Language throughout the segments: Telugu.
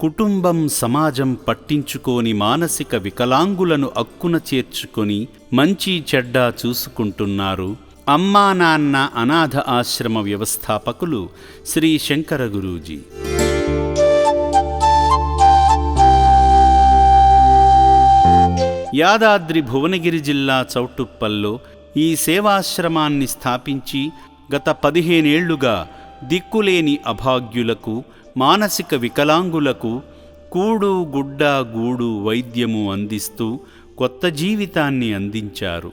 కుటుంబం సమాజం పట్టించుకోని మానసిక వికలాంగులను అక్కున చేర్చుకొని మంచి చెడ్డ చూసుకుంటున్నారు అమ్మా నాన్న అనాథ ఆశ్రమ వ్యవస్థాపకులు శ్రీ శంకర గురూజీ. యాదాద్రి భువనగిరి జిల్లా చౌటుప్పల్లో ఈ సేవాశ్రమాన్ని స్థాపించి గత 15 ఏళ్లుగా దిక్కులేని అభాగ్యులకు, మానసిక వికలాంగులకు కూడు గుడ్డ గూడు వైద్యము అందిస్తూ కొత్త జీవితాన్ని అందించారు.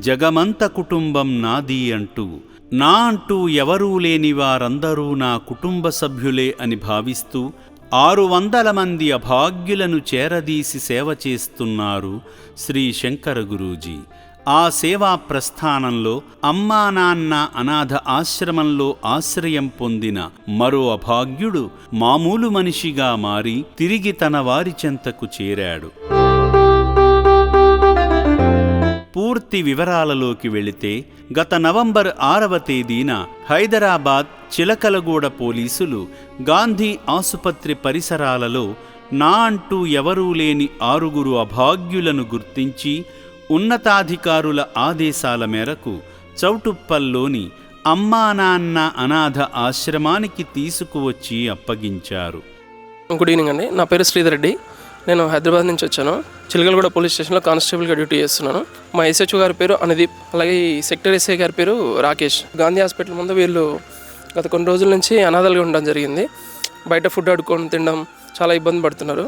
జగమంత కుటుంబం నాది అంటూ, నా అంటూ ఎవరూ లేని వారందరూ నా కుటుంబ సభ్యులే అని భావిస్తూ 600 మంది అభాగ్యులను చేరదీసి సేవ చేస్తున్నారు శ్రీ శంకర గురూజీ. ఆ సేవా ప్రస్థానంలో అమ్మా నాన్న అనాథ ఆశ్రమంలో ఆశ్రయం పొందిన మరో అభాగ్యుడు మామూలు మనిషిగా మారి తిరిగి తన వారి చెంతకు చేరాడు. పూర్తి వివరాలలోకి వెళితే, గత నవంబర్ 6వ తేదీన హైదరాబాద్ చిలకలగూడ పోలీసులు గాంధీ ఆసుపత్రి పరిసరాలలో నా అంటూ ఎవరూ లేని 6 అభాగ్యులను గుర్తించి ఉన్నతాధికారుల ఆదేశాల మేరకు చౌటుప్పల్లోని అమ్మా నాన్న అనాథ ఆశ్రమానికి తీసుకువచ్చి అప్పగించారు. గుడ్ ఈవినింగ్ అండి. నా పేరు శ్రీధర్ రెడ్డి. నేను హైదరాబాద్ నుంచి వచ్చాను. చిలకలగూడ పోలీస్ స్టేషన్లో కానిస్టేబుల్గా డ్యూటీ చేస్తున్నాను. మా ఎస్హెచ్ఓ గారి పేరు అనుదీప్, అలాగే ఈ సెక్టర్ ఎస్ఐ గారి పేరు రాకేష్. గాంధీ హాస్పిటల్ ముందు వీళ్ళు గత కొన్ని రోజుల నుంచి అనాథలుగా ఉండడం జరిగింది. బయట ఫుడ్ అడుక్కొని తినడం చాలా ఇబ్బంది పడుతున్నారు.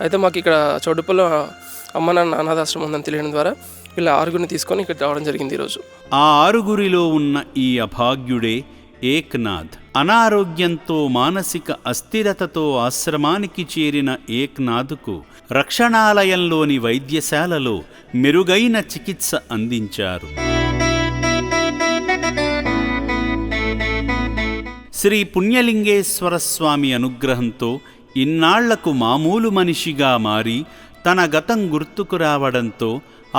అయితే మాకు ఇక్కడ చౌటుప్పల్లో అమ్మ నాన్న అనాథాశ్రమం ఉందని తెలియడం ద్వారా వీళ్ళ 6గురిని తీసుకొని ఇక్కడ రావడం జరిగింది ఈరోజు. ఆ 6గురిలో ఉన్న ఈ అభాగ్యుడే ఏక్నాథ్. అనారోగ్యంతో మానసిక అస్థిరతతో ఆశ్రమానికి చేరిన ఏక్నాథ్కు రక్షణాలయంలోని వైద్యశాలలో మెరుగైన చికిత్స అందించారు. శ్రీ పుణ్యలింగేశ్వర స్వామి అనుగ్రహంతో ఇన్నాళ్లకు మామూలు మనిషిగా మారి తన గతం గుర్తుకు రావడంతో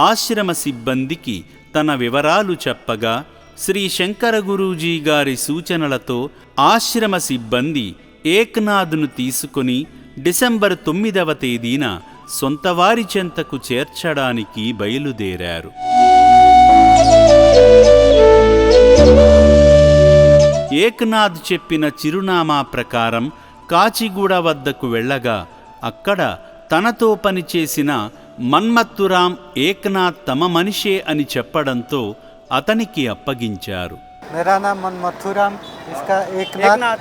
ఆశ్రమ సిబ్బందికి తన వివరాలు చెప్పగా, శ్రీ శంకర గురూజీ గారి సూచనలతో ఆశ్రమ సిబ్బంది ఏక్నాథ్ను తీసుకుని డిసెంబర్ 9వ తేదీన సొంతవారి చెంతకు చేర్చడానికి బయలుదేరారు. ఏక్నాథ్ చెప్పిన చిరునామా ప్రకారం కాచిగూడ వద్దకు వెళ్ళగా అక్కడ తనతో పనిచేసిన మన్మత్తురాం ఏక్నాథ్ తమ మనిషే అని చెప్పడంతో అతనికి అప్పగించారు. मेरा नाम मनमथुराम, इसका एकनाथ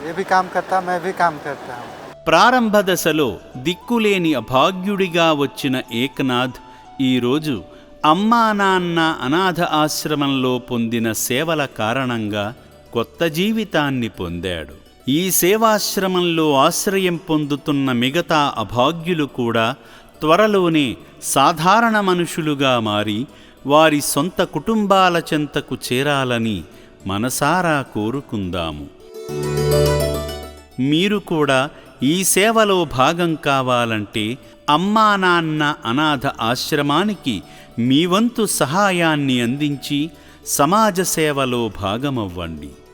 ये भी काम करता, मैं भी काम करता हूँ. ప్రారంభ దశలో దిక్కులేని అభాగ్యుడిగా వచ్చిన ఏక్నాథ్ ఈరోజు అమ్మా నాన్న అనాథ ఆశ్రమంలో పొందిన సేవల కారణంగా కొత్త జీవితాన్ని పొందాడు. ఈ సేవాశ్రమంలో ఆశ్రయం పొందుతున్న మిగతా అభాగ్యులు కూడా త్వరలోనే సాధారణ మనుషులుగా మారి వారి సొంత కుటుంబాల చెంతకు చేరాలని మనసారా కోరుకుందాము. మీరు కూడా ఈ సేవలో భాగం కావాలంటే అమ్మా నాన్న అనాథ ఆశ్రమానికి మీ వంతు సహాయాన్ని అందించి సమాజ సేవలో భాగమవ్వండి.